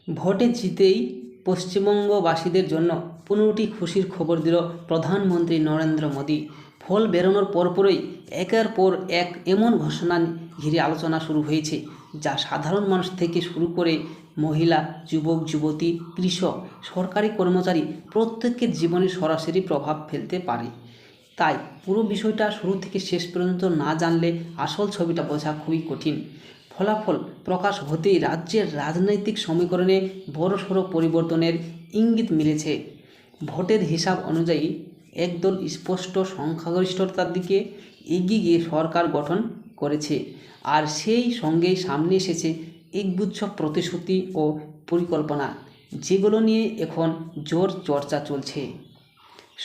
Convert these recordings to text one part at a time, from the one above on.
ভোটে জিতেই পশ্চিমবঙ্গবাসীদের জন্য 15টি খুশির খবর দিল প্রধানমন্ত্রী নরেন্দ্র মোদী। ফল বেরোনোর পরপরই একের পর এক এমন ঘোষণা ঘিরে আলোচনা শুরু হয়েছে যা সাধারণ মানুষ থেকে শুরু করে মহিলা, যুবক যুবতী, কৃষক, সরকারি কর্মচারী প্রত্যেকের জীবনে সরাসরি প্রভাব ফেলতে পারে। তাই পুরো বিষয়টা শুরু থেকে শেষ পর্যন্ত না জানলে আসল ছবিটা বোঝা খুবই কঠিন। ফলাফল প্রকাশ হতেই রাজ্যের রাজনৈতিক সমীকরণে বড়সড় পরিবর্তনের ইঙ্গিত মিলেছে। ভোটের হিসাব অনুযায়ী একদল স্পষ্ট সংখ্যাগরিষ্ঠতার দিকে এগিয়ে গিয়ে সরকার গঠন করেছে, আর সেই সঙ্গেই সামনে এসেছে একগুচ্ছ প্রতিশ্রুতি ও পরিকল্পনা, যেগুলো নিয়ে এখন জোর চর্চা চলছে।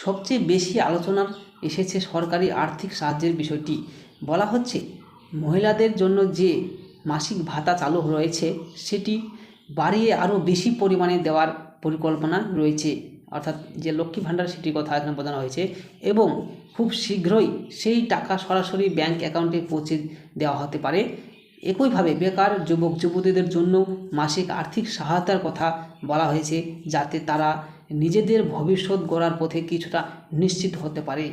সবচেয়ে বেশি আলোচনা এসেছে সরকারি আর্থিক সাহায্যের বিষয়টি। বলা হচ্ছে, মহিলাদের জন্য যে মাসিক ভাতা চালু রয়েছে সেটি বাড়িয়ে আরও বেশি পরিমাণে দেওয়ার পরিকল্পনা রয়েছে, অর্থাৎ যে লক্ষ্মী ভাণ্ডার সেটির কথা এখানে বোঝানো হয়েছে, এবং খুব শীঘ্রই সেই টাকা সরাসরি ব্যাংক অ্যাকাউন্টে পৌঁছে দেওয়া হতে পারে। একইভাবে বেকার যুবক যুবতীদের জন্য মাসিক আর্থিক সহায়তার কথা বলা হয়েছে, যাতে তারা নিজেদের ভবিষ্যৎ গড়ার পথে কিছুটা নিশ্চিত হতে পারে।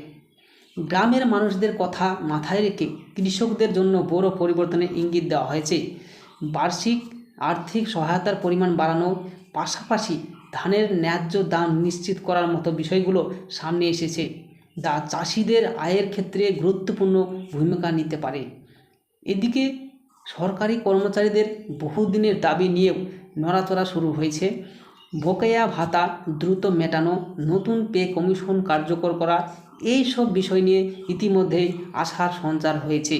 গ্রামের মানুষদের কথা মাথায় রেখে কৃষকদের জন্য বড় পরিবর্তনের ইঙ্গিত দেওয়া হয়েছে। বার্ষিক আর্থিক সহায়তার পরিমাণ বাড়ানোর পাশাপাশি ধানের ন্যায্য দাম নিশ্চিত করার মতো বিষয়গুলো সামনে এসেছে, যা চাষিদের আয়ের ক্ষেত্রে গুরুত্বপূর্ণ ভূমিকা নিতে পারে। এদিকে সরকারি কর্মচারীদের বহুদিনের দাবি নিয়েও নড়াচড়া শুরু হয়েছে। বকেয়া ভাতা দ্রুত মেটানো, নতুন পে কমিশন কার্যকর করা, এই সব বিষয় নিয়ে ইতিমধ্যেই আশার সঞ্চার হয়েছে।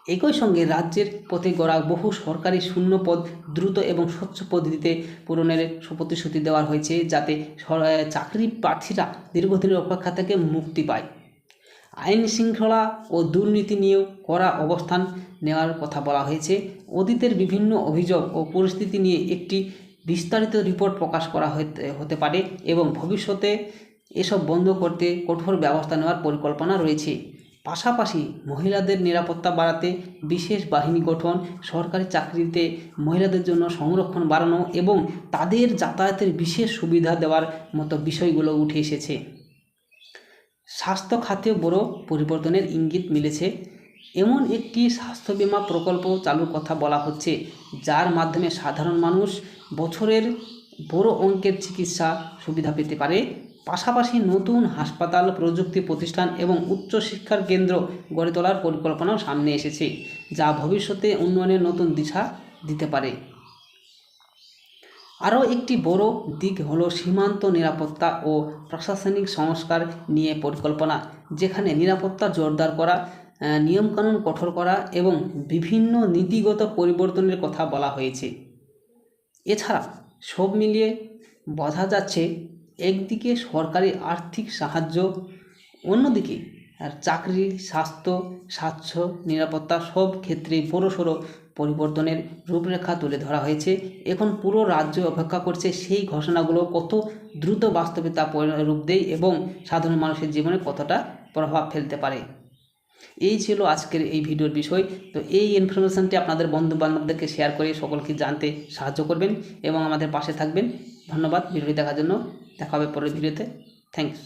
একই সঙ্গে রাজ্যের পথে গড়া বহু সরকারি শূন্যপদ দ্রুত এবং স্বচ্ছ পদ্ধতিতে পূরণের প্রতিশ্রুতি দেওয়া হয়েছে, যাতে চাকরি প্রার্থীরা দীর্ঘদিনের অপেক্ষা থেকে মুক্তি পায়। আইন শৃঙ্খলা ও দুর্নীতি নিয়েও কড়া অবস্থান নেওয়ার কথা বলা হয়েছে। অতীতের বিভিন্ন অভিযোগ ও পরিস্থিতি নিয়ে একটি বিস্তারিত রিপোর্ট প্রকাশ করা হতে পারে এবং ভবিষ্যতে এসব বন্ধ করতে কঠোর ব্যবস্থা নেওয়ার পরিকল্পনা রয়েছে। পাশাপাশি মহিলাদের নিরাপত্তা বাড়াতে বিশেষ বাহিনী গঠন, সরকারি চাকরিতে মহিলাদের জন্য সংরক্ষণ বাড়ানো এবং তাদের যাতায়াতের বিশেষ সুবিধা দেওয়ার মতো বিষয়গুলো উঠে এসেছে। স্বাস্থ্য খাতেও বড় পরিবর্তনের ইঙ্গিত মিলেছে। এমন একটি স্বাস্থ্য বিমা প্রকল্প চালুর কথা বলা হচ্ছে, যার মাধ্যমে সাধারণ মানুষ বছরের বড় অঙ্কের চিকিৎসা সুবিধা পেতে পারে। পাশাপাশি নতুন হাসপাতাল, প্রযুক্তি প্রতিষ্ঠান এবং উচ্চশিক্ষার কেন্দ্র গড়ে তোলার পরিকল্পনাও সামনে এসেছে, যা ভবিষ্যতে উন্নয়নের নতুন দিশা দিতে পারে। আরও একটি বড় দিক হলো সীমান্ত নিরাপত্তা ও প্রশাসনিক সংস্কার নিয়ে পরিকল্পনা, যেখানে নিরাপত্তা জোরদার করা, নিয়মকানুন কঠোর করা এবং বিভিন্ন নীতিগত পরিবর্তনের কথা বলা হয়েছে। এছাড়া সব মিলিয়ে বোঝা যাচ্ছে, একদিকে সরকারি আর্থিক সাহায্য, অন্যদিকে চাকরি, স্বাস্থ্য, নিরাপত্তা সব ক্ষেত্রে বড়সড় পরিবর্তনের রূপরেখা তুলে ধরা হয়েছে। এখন পুরো রাজ্য অপেক্ষা করছে সেই ঘোষণাগুলো কত দ্রুত বাস্তবে তা রূপ দেয় এবং সাধারণ মানুষের জীবনে কতটা প্রভাব ফেলতে পারে। এই ছিল আজকের এই ভিডিওর বিষয়। তো এই ইনফরমেশানটি আপনাদের বন্ধু বান্ধবদেরকে শেয়ার করে সকলকে জানতে সাহায্য করবেন এবং আমাদের পাশে থাকবেন। ধন্যবাদ ভিডিওটি দেখার জন্য। দেখা হবে পরের ভিডিওতে। থ্যাংকস।